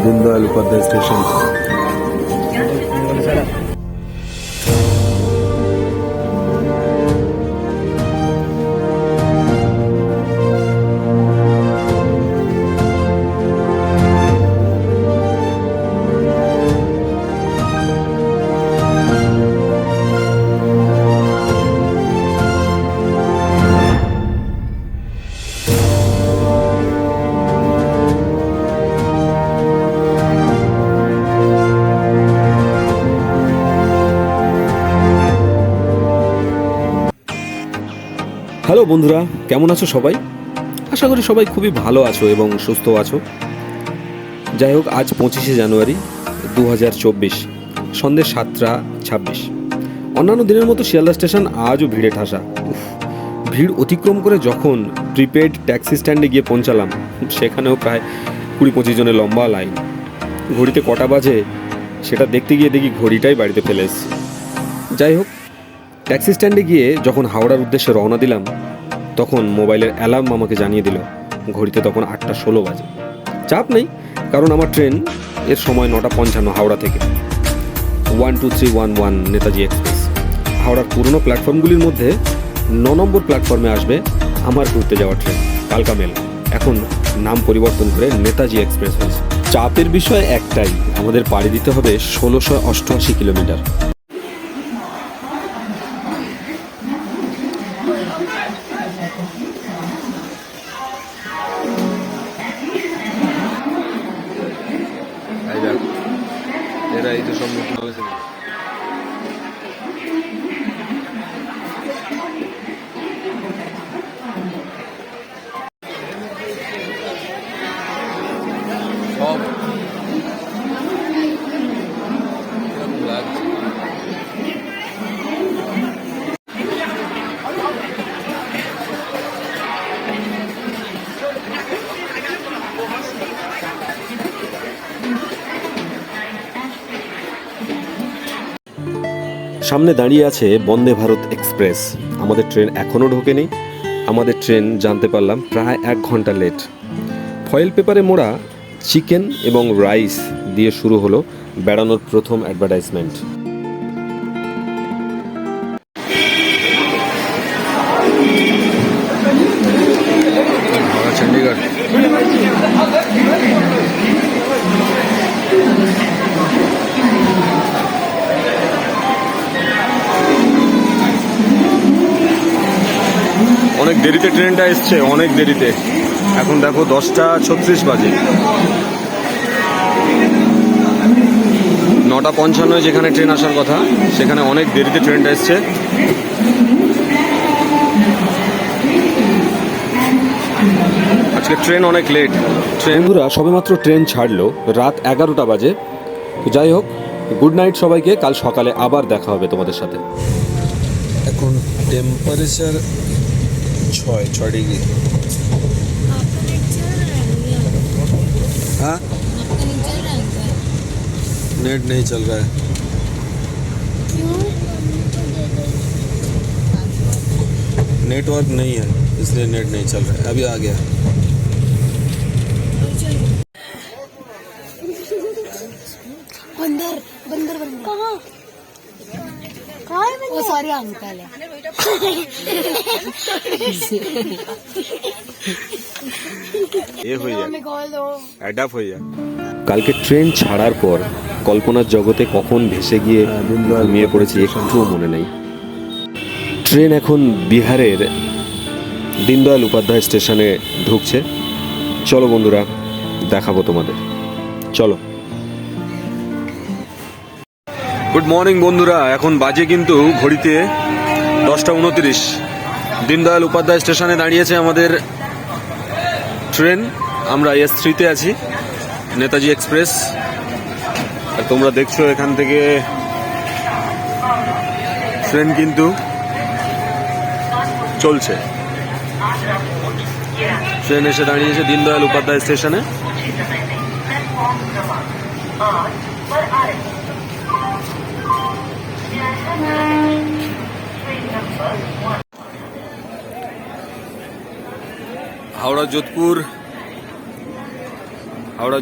Deendayal Upadhyay station. Hello বন্ধুরা, কেমন আছো সবাই? আশা করি সবাই খুবই ভালো আছো এবং সুস্থ আছো। যাই হোক, আজ 25শে জানুয়ারি 2024, সন্ধ্যে 7:26। অন্যান্য দিনের মতো শিয়ালদা স্টেশন আজও ভিড়ে ঠাসা। ভিড় অতিক্রম করে যখন প্রিপেড ট্যাক্সি স্ট্যান্ডে গিয়ে পৌঁছালাম, সেখানেও প্রায় 20-25 জনের লম্বা লাইন। ঘড়িতে কটা বাজে সেটা দেখতে গিয়ে দেখি ঘড়িটাই বাড়িতে ফেলে এসেছি। যাই হোক, ট্যাক্সি স্ট্যান্ডে গিয়ে যখন হাওড়ার উদ্দেশ্যে রওনা দিলাম, তখন মোবাইলের অ্যালার্ম আমাকে জানিয়ে দিল ঘড়িতে তখন 8:16 বাজে। চাপ নেই, কারণ আমার ট্রেন এর সময় 9:55 হাওড়া থেকে 12311 নেতাজি এক্সপ্রেস। হাওড়ার পুরনো প্ল্যাটফর্মগুলির মধ্যে 9 নম্বর প্ল্যাটফর্মে আসবে আমার ঘুরতে যাওয়ার ট্রেন কালকা মেল। এখন নাম পরিবর্তন করে নেতাজি এক্সপ্রেস হয়েছে। চাপের বিষয় একটাই, আমাদের পাড়ি দিতে হবে 1688 কিলোমিটার। এরা এই তো সম্মুখীন হয়েছে। সামনে দাঁড়িয়ে আছে বন্দে ভারত এক্সপ্রেস। আমাদের ট্রেন এখনও ঢোকেনি। আমাদের ট্রেন জানতে পারলাম প্রায় 1 ঘন্টা লেট। ফয়েল পেপারে মোড়া চিকেন এবং রাইস দিয়ে শুরু হলো বেড়ানোর প্রথম অ্যাডভার্টাইজমেন্ট। চণ্ডীগড় অনেক দেরিতে ট্রেনটা এসছে, অনেক দেরিতে। এখন দেখো 10:36 বাজে। 9:55 যেখানে ট্রেন আসার কথা, সেখানে অনেক দেরিতে ট্রেনটা এসছে। আজকে ট্রেন অনেক লেট। বন্ধুরা, সবেমাত্র ট্রেন ছাড়লো, রাত 11টা বাজে। যাই হোক, গুড নাইট সবাইকে। কাল সকালে আবার দেখা হবে তোমাদের সাথে। এখন টেম্পারেচার 6 डिग्री। हाँ, नेट नहीं चल रहा है। नेटवर्क नहीं है, इसलिए नेट नहीं चल रहा है। अभी आ गया। बंदर बंदर बंदर कहाँ कहाँ है? वो सॉरी अंकल है। কালকে ট্রেন ছাড়ার পর কল্পনার জগতে কখন ভেসে গিয়ে ঘুমিয়ে পড়েছি একটুও মনে নেই। ট্রেন এখন বিহারের দীনদয়াল উপাধ্যায় স্টেশনে ঢুকছে। চলো বন্ধুরা, দেখাবো তোমাদের। চলো। গুড মর্নিং বন্ধুরা, এখন বাজে কিন্তু ঘড়িতে 10:29। দীনদয়াল উপাধ্যায় স্টেশনে দাঁড়িয়েছে আমাদের ট্রেন। আমরা S3-তে আছি, নেতাজি এক্সপ্রেস। আর তোমরা দেখছো এখান থেকে ট্রেন কিন্তু চলছে। ট্রেন এসে দাঁড়িয়েছে দীনদয়াল উপাধ্যায় স্টেশনে। হাওড়া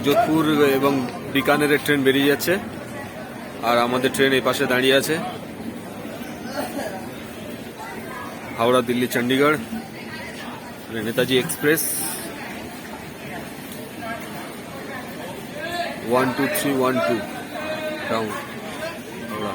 যোধপুর এবং বিকানেরের ট্রেন বেরিয়ে যাচ্ছে, আর আমাদের ট্রেন এই পাশে দাঁড়িয়ে আছে। Howrah Delhi Chandigarh Netaji express 12312 down Howrah.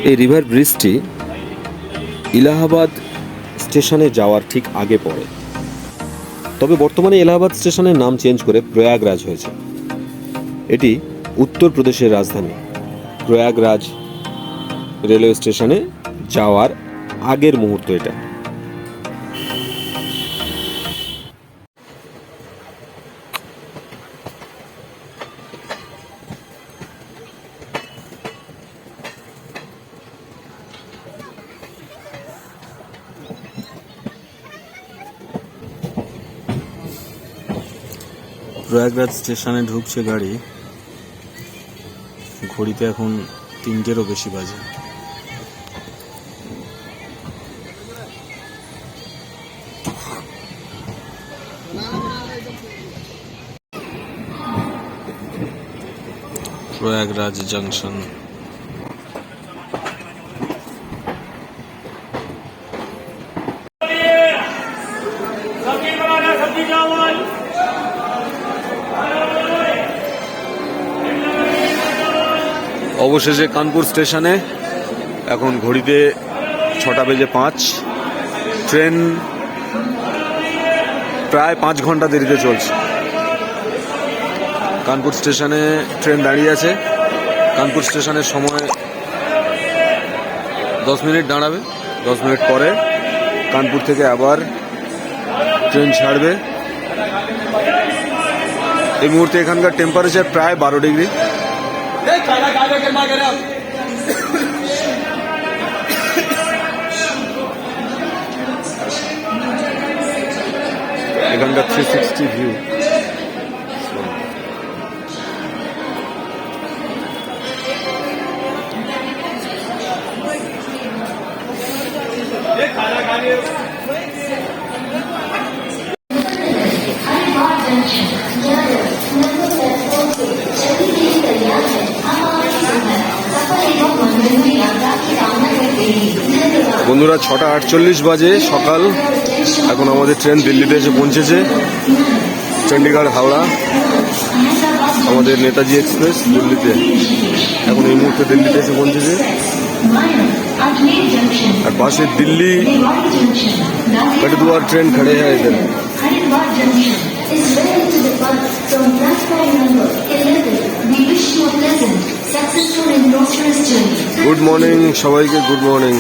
এই রিভার ব্রিজটি এলাহাবাদ স্টেশনে যাওয়ার ঠিক আগে পড়ে, তবে বর্তমানে এলাহাবাদ স্টেশনের নাম চেঞ্জ করে প্রয়াগরাজ হয়েছে। এটি উত্তরপ্রদেশের রাজধানী। প্রয়াগরাজ রেলওয়ে স্টেশনে যাওয়ার আগের মুহূর্ত এটা। প্রয়াগরাজ স্টেশনে ঢুকছে গাড়ি। ঘড়িতে এখন 3টেরও বেশি বাজে। প্রয়াগরাজ জংশন। অবশেষে কানপুর স্টেশনে। এখন ঘড়িতে 6:05। ট্রেন প্রায় 5 ঘন্টা দেরিতে চলছে। কানপুর স্টেশনে ট্রেন দাঁড়িয়ে আছে। কানপুর স্টেশনের সময় 10 মিনিট দাঁড়াবে। 10 মিনিট পরে কানপুর থেকে আবার ট্রেন ছাড়বে। এই মুহূর্তে এখানকার টেম্পারেচার প্রায় 12 ডিগ্রি। এখানকার 360 ভিউ। বন্ধুরা 6:48 বাজে সকাল। এখন আমাদের ট্রেন দিল্লিতে এসে পৌঁছেছে। চণ্ডীগড় হাওড়া আমাদের নেতাজি এক্সপ্রেস দিল্লিতে এখন এই মুহূর্তে দিল্লিতে এসে পৌঁছেছে। আর पास दिल्ली बटद्वार ट्रेन खड़े हैं इधर। गुड मॉर्निंग सबाई के गुड मॉर्निंग।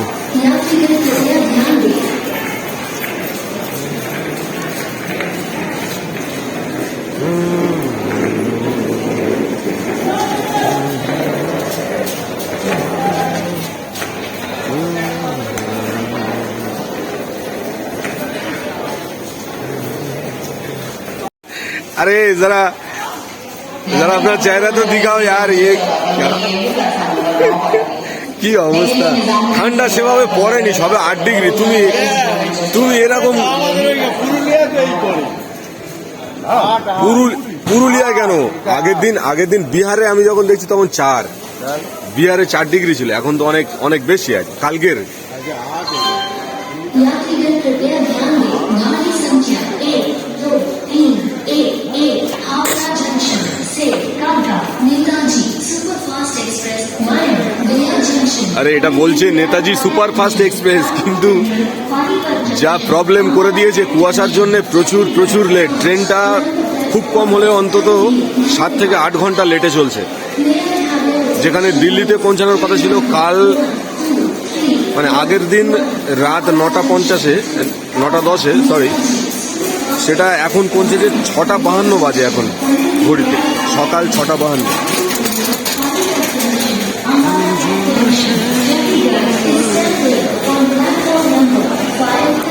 अरे जरा जरा अपना चेहरा तो दिखाओ यार। ये কি অবস্থা, ঠান্ডা সেভাবে পড়েনি, সবে 8 ডিগ্রি। তুমি এরকম পুরুলিয়া কেন? আগের দিন বিহারে আমি যখন দেখছি তখন 4, বিহারে 4 ডিগ্রি ছিল। এখন তো অনেক বেশি আছে কালকের। আরে এটা বলছে নেতাজি সুপার ফাস্ট এক্সপ্রেস, কিন্তু যা প্রবলেম করে দিয়েছে কুয়াশার জন্য প্রচুর লেট। ট্রেনটা খুব কম হলে অন্তত 7 থেকে 8 ঘন্টা লেটে চলছে। যেখানে দিল্লিতে পৌঁছানোর কথা ছিল কাল, মানে আগের দিন রাত 9:50-এ, 9:10-এ সরি, সেটা এখন পৌঁছেছে 6:52 বাজে এখন ঘড়িতে, সকাল 6:52।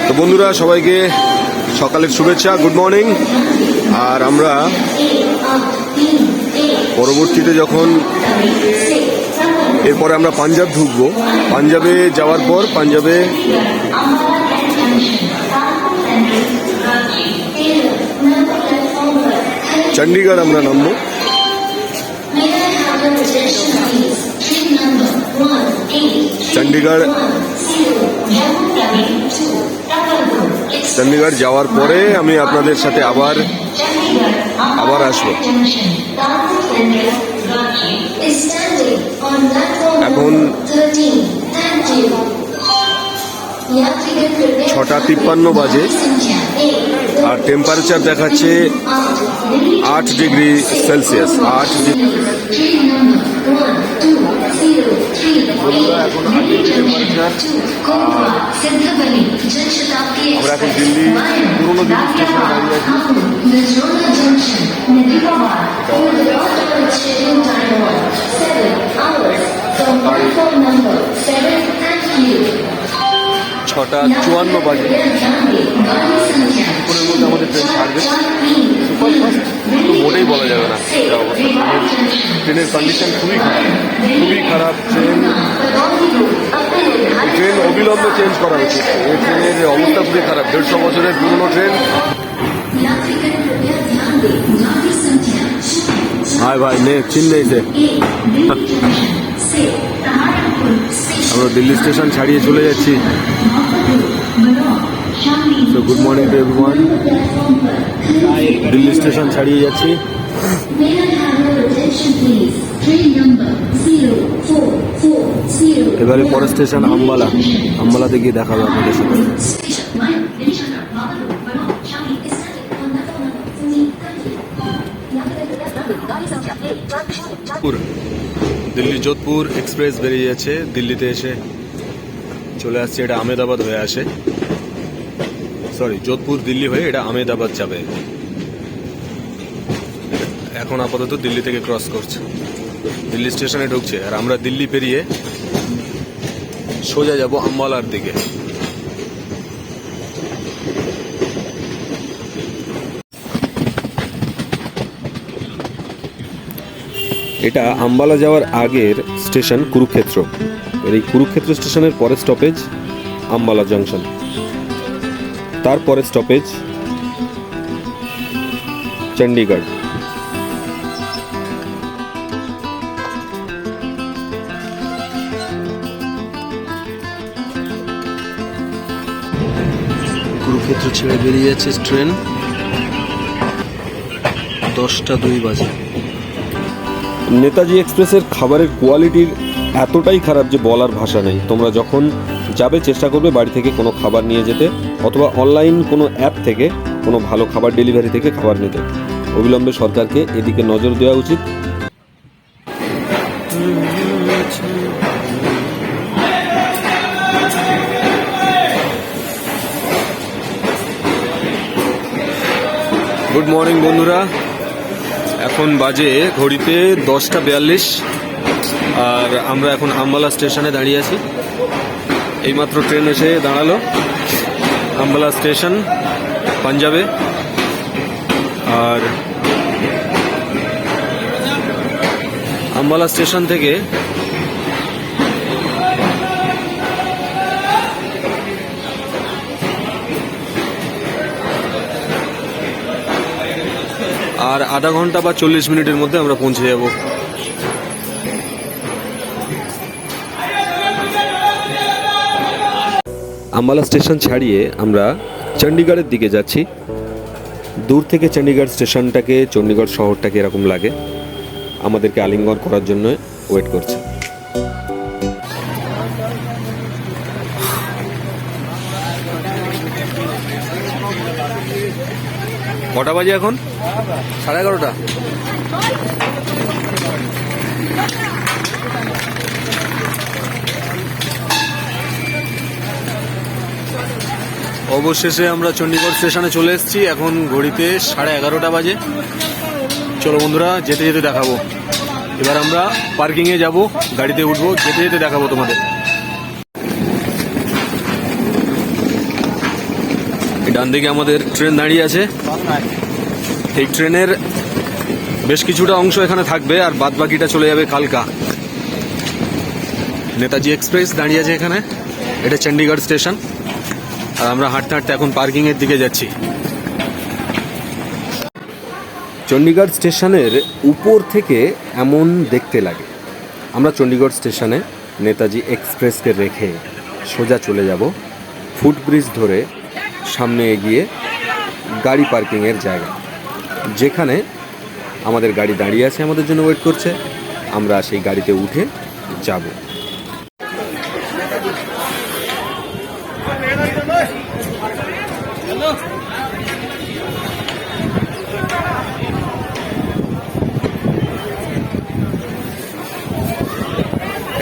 তো বন্ধুরা, সবাইকে সকালের শুভেচ্ছা, গুড মর্নিং। আর আমরা পরবর্তীতে যখন এরপরে আমরা পাঞ্জাব ঢুকবো, পাঞ্জাবে যাওয়ার পর পাঞ্জাবে চণ্ডীগড় আমরা নামবো। চণ্ডীগড় যাওয়ার পরে আমি আপনাদের সাথে আবার আসবো। এখন 6:53 বাজে আর টেম্পারেচার দেখাচ্ছে 8 ডিগ্রি সেলসিয়াস। 8 ডিগ্রি এখন 8 ডিগ্রি টেম্পারেচার। আমরা এখন দিল্লি পুরোনো দিল্লি স্টেশনে দাঁড়িয়ে আছি। 6:54 বাজে, কিছুক্ষণের মধ্যে আমাদের ট্রেন ছাড়বে। সুপারফাস্ট তো মোটেই বলা যাবে না যা অবস্থা, ট্রেনের কন্ডিশন খুবই খারাপ। ট্রেন অবিলম্বে চেঞ্জ করা উচিত। এই ট্রেনের অবস্থা খুবই খারাপ, 150 বছরের পুরনো ট্রেন। হাই ভাই, নে চিন নেইছে। আমরা দিল্লি স্টেশন ছাড়িয়ে চলে যাচ্ছি। তো good morning to everyone. Delhi station ছাড়িয়ে যাচ্ছি। এবারে পরের স্টেশন আম্বালা। আম্বালাতে গিয়ে দেখাবো আপনাদের সাথে। দিল্লি যোধপুর এক্সপ্রেস বেরিয়ে যাচ্ছে। দিল্লিতে এসে চলে আসছে, এটা আহমেদাবাদ হয়ে আসে, সরি যোধপুর দিল্লি হয়ে এটা আহমেদাবাদ যাবে। এখন আপাতত দিল্লি থেকে ক্রস করছে, দিল্লি স্টেশনে ঢুকছে। আর আমরা দিল্লি পেরিয়ে সোজা যাব আম্বালার দিকে। এটা আম্বালা যাওয়ার আগের স্টেশন কুরুক্ষেত্র। এই কুরুক্ষেত্র স্টেশনের পরের স্টপেজ আম্বালা জংশন, তারপরের স্টপেজ চণ্ডীগড়। কুরুক্ষেত্র ছেড়ে বেরিয়ে যাচ্ছে ট্রেন। 10:02 বাজে। নেতাজি এক্সপ্রেসের খাবারের কোয়ালিটির এতটাই খারাপ যে বলার ভাষা নেই। তোমরা যখন যাবে চেষ্টা করবে বাড়ি থেকে কোনো খাবার নিয়ে যেতে, অথবা অনলাইন কোনো অ্যাপ থেকে কোনো ভালো খাবার ডেলিভারি থেকে খাবার নিতে। অবিলম্বে সরকারকে এদিকে নজর দেওয়া উচিত। গুড মর্নিং বন্ধুরা, এখন বাজে ঘড়িতে 10:42 আর আমরা এখন আম্বালা স্টেশনে দাঁড়িয়ে আছি। এইমাত্র ট্রেন এসে দাঁড়ালো আম্বালা স্টেশন পাঞ্জাবে। আর আম্বালা স্টেশন থেকে আর আধা ঘন্টা বা 40 মিনিটের মধ্যে আমরা পৌঁছে যাব। আম্বালা স্টেশন ছাড়িয়ে আমরা চণ্ডীগড়ের দিকে যাচ্ছি। দূর থেকে চণ্ডীগড় স্টেশনটাকে, চণ্ডীগড় শহরটাকে এরকম লাগে, আমাদেরকে আলিঙ্গন করার জন্য ওয়েট করছে। কটা বাজে এখন? 11:30। অবশেষে আমরা চণ্ডীগড় স্টেশনে চলে এসেছি। এখন ঘড়িতে 11:30 বাজে। চলো বন্ধুরা, যেতে যেতে দেখাবো। এবার আমরা পার্কিংয়ে যাব, গাড়িতে উঠবো, যেতে যেতে দেখাবো তোমাদের। ডান দিকে আমাদের ট্রেন দাঁড়িয়ে আছে। এই ট্রেনের বেশ কিছুটা অংশ এখানে থাকবে, আর বাদ বাকিটা চলে যাবে কালকা। নেতাজি এক্সপ্রেস দাঁড়িয়ে আছে এখানে। এটা চণ্ডীগড় স্টেশন। আর আমরা হাঁটতে হাঁটতে এখন পার্কিংয়ের দিকে যাচ্ছি। চণ্ডীগড় স্টেশনের উপর থেকে এমন দেখতে লাগে। আমরা চণ্ডীগড় স্টেশনে নেতাজি এক্সপ্রেসকে রেখে সোজা চলে যাব ফুটব্রিজ ধরে সামনে এগিয়ে গাড়ি পার্কিংয়ের জায়গা, যেখানে আমাদের গাড়ি দাঁড়িয়ে আছে, আমাদের জন্য ওয়েট করছে। আমরা সেই গাড়িতে উঠে যাব।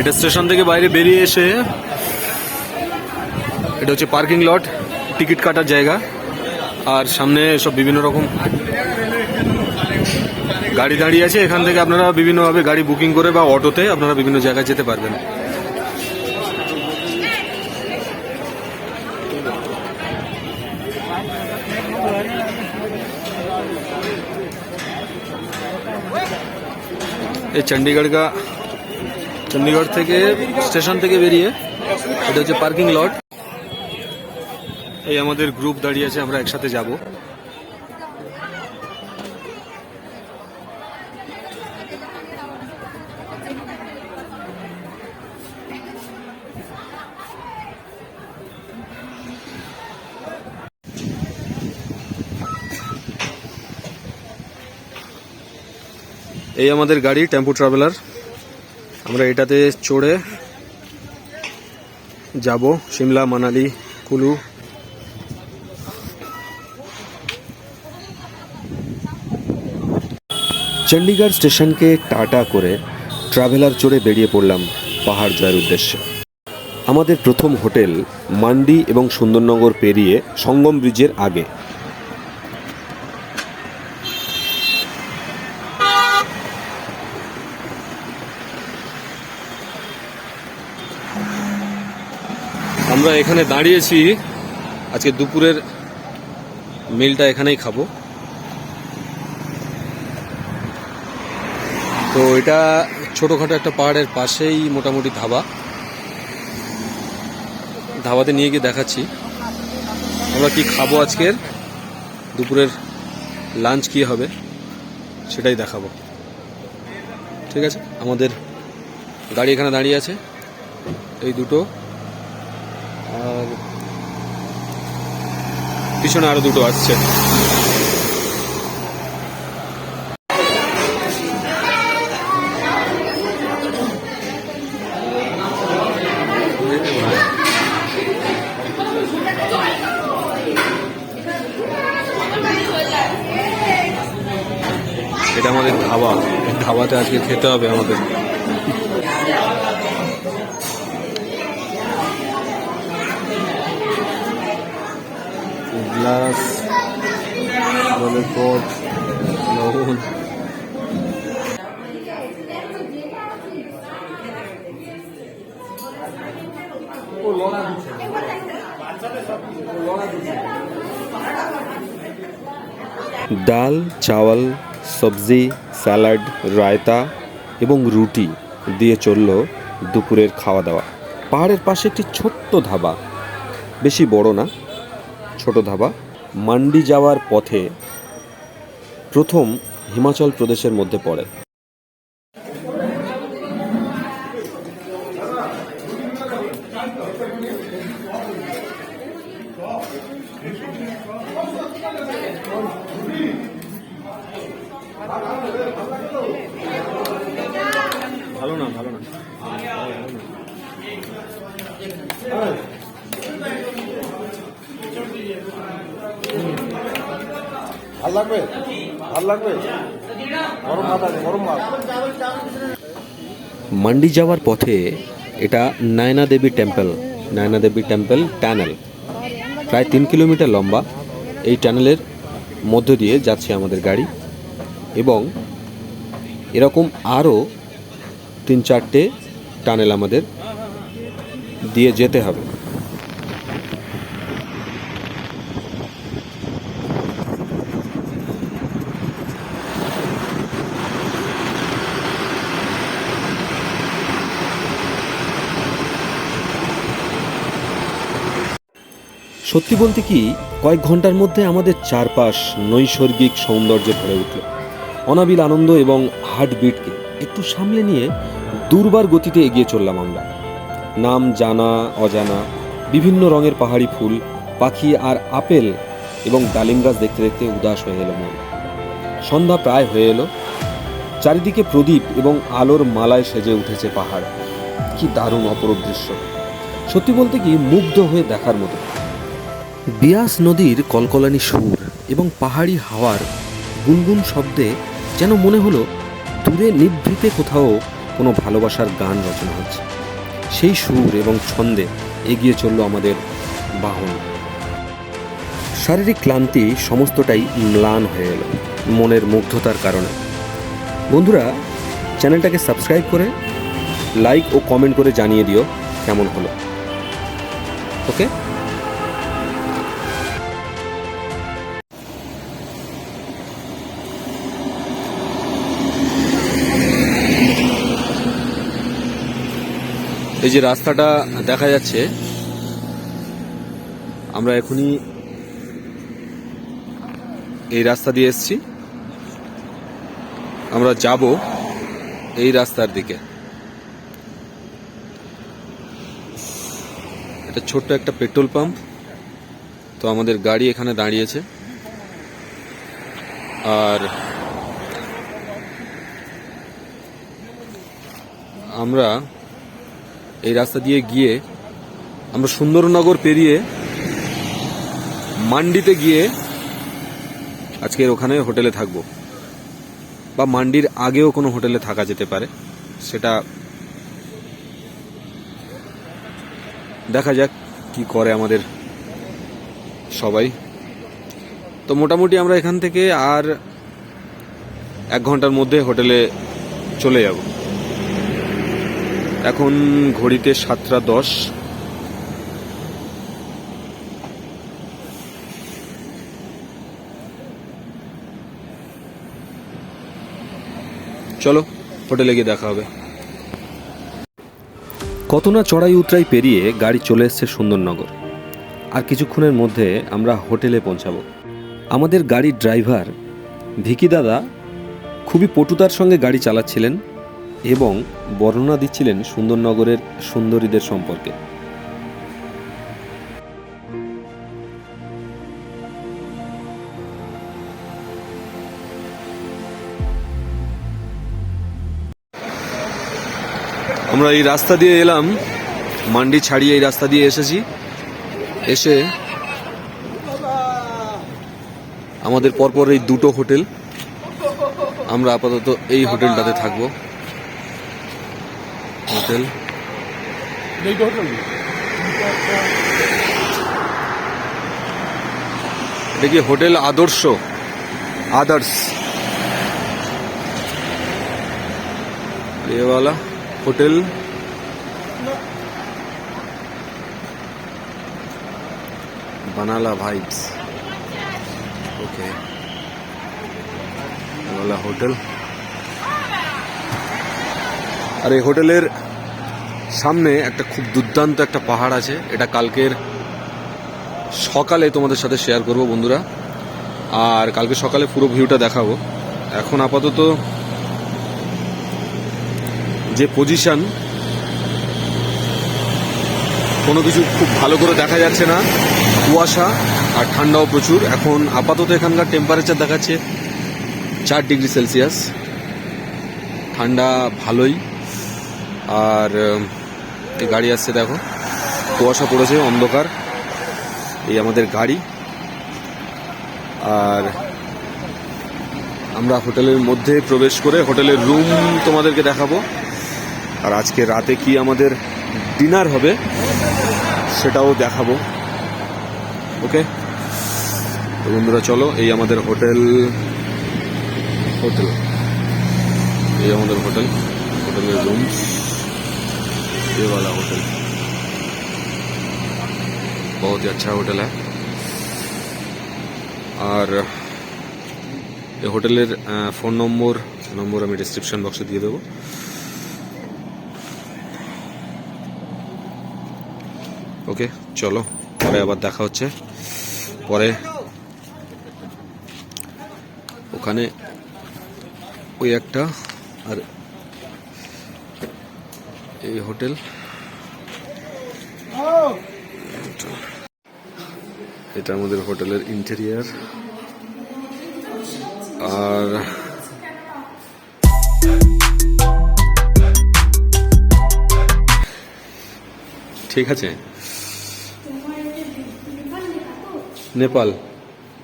এটা স্টেশন থেকে বাইরে বেরিয়ে এসে এটা হচ্ছে পার্কিং লট, টিকিট কাটার জায়গা। আর সামনে সব বিভিন্ন রকম গাড়ি দাঁড়িয়ে আছে। এখান থেকে আপনারা বিভিন্নভাবে গাড়ি বুকিং করে বা অটোতে আপনারা বিভিন্ন জায়গায় যেতে পারবেন। এই চণ্ডীগড় থেকে স্টেশন থেকে বেরিয়ে এটা হচ্ছে পার্কিং লট। এই আমাদের গ্রুপ দাঁড়িয়ে আছে, আমরা একসাথে যাব। এই আমাদের গাড়ি টেম্পো ট্রাভেলার। আমরা এটাতে চড়ে যাব সিমলা, মানালি, কুলু। চণ্ডীগড় স্টেশনকে টাটা করে ট্রাভেলার চড়ে বেরিয়ে পড়লাম পাহাড় জয়ের উদ্দেশ্যে। আমাদের প্রথম হোটেল মান্ডি এবং সুন্দরনগর পেরিয়ে সঙ্গম ব্রিজের আগে। আমরা এখানে দাঁড়িয়েছি, আজকে দুপুরের মিলটা এখানেই খাবো। তো এটা ছোটোখাটো একটা পাহাড়ের পাশেই মোটামুটি ধাবাতে নিয়ে গিয়ে দেখাচ্ছি আমরা কি খাবো। আজকের দুপুরের লাঞ্চ কি হবে সেটাই দেখাবো। ঠিক আছে, আমাদের গাড়ি এখানে দাঁড়িয়ে আছে, এই দুটো, আর পিছনে আরো দুটো আসছে। এটা আমাদের ধাবা, ধাবাতে আজকে খেতে হবে আমাদের। গ্লাস, ললিপপ, লবণ। ডাল, চাওয়াল, সবজি, স্যালাড, রায়তা এবং রুটি দিয়ে চলল দুপুরের খাওয়া দাওয়া। পাহাড়ের পাশে একটি ছোট্ট ধাবা, বেশি বড় না, ছোট ধাবা। মান্ডি যাওয়ার পথে প্রথম হিমাচল প্রদেশের মধ্যে পড়ে। ভালো না, ভালো না। ভাল লাগবে, ভাল লাগবে। গরম ভাত আছে, গরম ভাত। মান্ডি যাওয়ার পথে এটা নয়না দেবী টেম্পল, নয়না দেবী টেম্পল টানেল। প্রায় 3 কিলোমিটার লম্বা এই টানেলের মধ্য দিয়ে যাচ্ছে আমাদের গাড়ি, এবং এরকম আরও 3-4টে টানেল আমাদের দিয়ে যেতে হবে। সত্যি বলতে কি, কয়েক ঘন্টার মধ্যে আমাদের চারপাশ নৈসর্গিক সৌন্দর্যে ভরে উঠল। অনাবিল আনন্দ এবং হার্টবিটকে একটু সামলে নিয়ে দুর্বার গতিতে এগিয়ে চললাম আমরা। নাম জানা অজানা বিভিন্ন রঙের পাহাড়ি ফুল, পাখি আর আপেল এবং ডালিম গাছ দেখতে দেখতে উদাস হয়ে এলো মন। সন্ধ্যা প্রায় হয়ে এলো। চারিদিকে প্রদীপ এবং আলোর মালায় সেজে উঠেছে পাহাড়। কি দারুণ অপরূপ দৃশ্য! সত্যি বলতে কি, মুগ্ধ হয়ে দেখার মতো। বিয়াস নদীর কলকলানি সুর এবং পাহাড়ি হাওয়ার গুনগুন শব্দে যেন মনে হলো দূরে নিভৃতে কোথাও কোনো ভালোবাসার গান রচনা হচ্ছে। সেই সুর এবং ছন্দে এগিয়ে চলল আমাদের বাহন। শারীরিক ক্লান্তি সমস্তটাই ম্লান হয়ে এলো মনের মুগ্ধতার কারণে। বন্ধুরা, চ্যানেলটাকে সাবস্ক্রাইব করে লাইক ও কমেন্ট করে জানিয়ে দিও কেমন হলো। ওকে, এই যে রাস্তাটা দেখা যাচ্ছে, আমরা এখনই এই রাস্তা দিয়ে এসেছি। আমরা যাব এই রাস্তার দিকে। এটা ছোট্ট একটা পেট্রোল পাম্প। তো আমাদের গাড়ি এখানে দাঁড়িয়েছে, আর আমরা এই রাস্তা দিয়ে গিয়ে আমরা সুন্দরনগর পেরিয়ে মান্ডিতে গিয়ে আজকের ওখানে হোটেলে থাকব, বা মান্ডির আগেও কোনো হোটেলে থাকা যেতে পারে, সেটা দেখা যাক কি করে আমাদের সবাই। তো মোটামুটি আমরা এখান থেকে আর 1 ঘন্টার মধ্যে হোটেলে চলে যাব। এখন ঘড়িতে 7:10। চলো হোটেলে গিয়ে দেখা হবে। কত না চড়াই উতরাই পেরিয়ে গাড়ি চলে এসছে সুন্দরনগর। আর কিছুক্ষণের মধ্যে আমরা হোটেলে পৌঁছাবো। আমাদের গাড়ির ড্রাইভার ভিকি দাদা খুবই পটুতার সঙ্গে গাড়ি চালাচ্ছিলেন এবং বর্ণনা দিচ্ছিলেন সুন্দরনগরের সুন্দরীদের সম্পর্কে। আমরা এই রাস্তা দিয়ে এলাম, মান্ডি ছাড়িয়ে এই রাস্তা দিয়ে এসেছি। এসে আমাদের পরপর এই দুটো হোটেল, আমরা আপাতত এই হোটেলটাতে থাকবো। হোটেল দেখি, হোটেল আদর্শ, আদার্স ये वाला होटल। बनाला भाइब्स, ओके, ये वाला होटल। আর এই হোটেলের সামনে একটা খুব দুর্দান্ত একটা পাহাড় আছে। এটা কালকের সকালে তোমাদের সাথে শেয়ার করব বন্ধুরা, আর কালকে সকালে পুরো ভিউটা দেখাবো। এখন আপাতত যে পজিশন, কোনো কিছু খুব ভালো করে দেখা যাচ্ছে না, কুয়াশা আর ঠান্ডাও প্রচুর। এখন আপাতত এখানকার টেম্পারেচার দেখাচ্ছে 4 ডিগ্রি সেলসিয়াস। ঠান্ডা ভালোই। আর এই গাড়ি আসছে, দেখো কুয়াশা পড়েছে, অন্ধকার। এই আমাদের গাড়ি। আর আমরা হোটেলের মধ্যে প্রবেশ করে হোটেলের রুম তোমাদেরকে দেখাবো, আর আজকে রাতে কি আমাদের ডিনার হবে সেটাও দেখাবো। ওকে, তো বন্ধুরা চলো, এই আমাদের হোটেল, এই আমাদের হোটেলের রুমস, ये वाला होटल बहुत ही अच्छा होटल है। আর এই হোটেলের ফোন নম্বর আমি ডিসক্রিপশন বক্সে দিয়ে দেবো। ওকে চলো, পরে আবার দেখা হচ্ছে। পরে ওখানে ওই একটা, আর এই হোটেল, এটা আমাদের হোটেলের ইন্টেরিয়ার। আর ঠিক আছে, নেপাল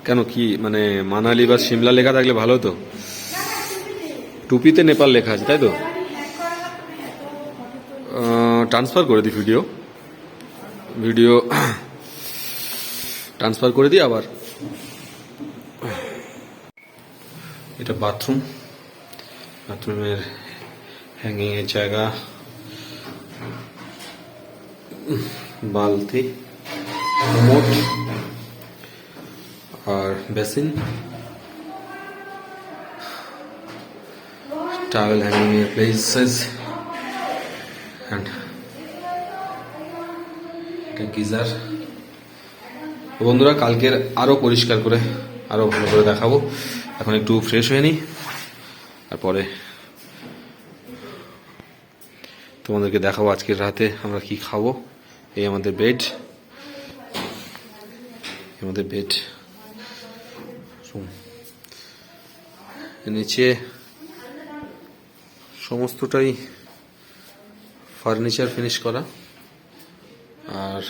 কেন, কি মানে মানালি বা সিমলা লেখা থাকলে ভালো হতো। টুপিতে নেপাল লেখা আছে তাই তো? ট্রান্সফার করে দিই, ভিডিও ট্রান্সফার করে দিই আবার। এটা বাথরুমের হ্যাঙ্গিং এর জায়গা, বালতি, মোট আর basin, towel hanging places and geyser. বন্ধুরা কালকের আরো পরিষ্কার করে আরো ভালো করে দেখাবো। এখন একটু ফ্রেশ হয়ে নিই, তারপরে তোমাদেরকে দেখাবো আজকের রাতে আমরা কি খাবো। এই আমাদের বেড, রুম, নিচে সমস্তটাই ফার্নিচার ফিনিশ করা। আর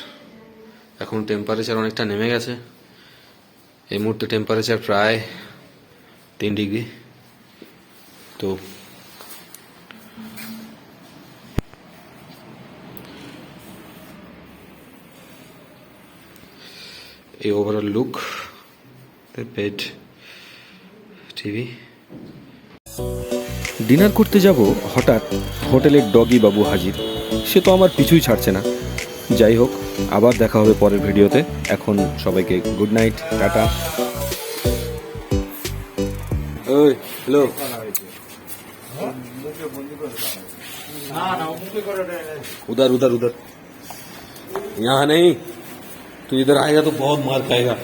এখন টেম্পারেচার অনেকটা নেমে গেছে, এই মুহূর্তে টেম্পারেচার প্রায় 3 ডিগ্রি। তো এই overall look, bed, TV. Dinner করতে যাব, হঠাৎ হোটেলের ডগি বাবু হাজির। সে তো আমার পিছুই ছাড়ছে না। যাই হোক, আবার দেখা হবে পরের ভিডিওতে। এখন সবাইকে গুড নাইট, টাটা। ওই হ্যালো, उधर उधर उधर, यहाँ नहीं, तू इधर आएगा तो बहुत मार खाएगा।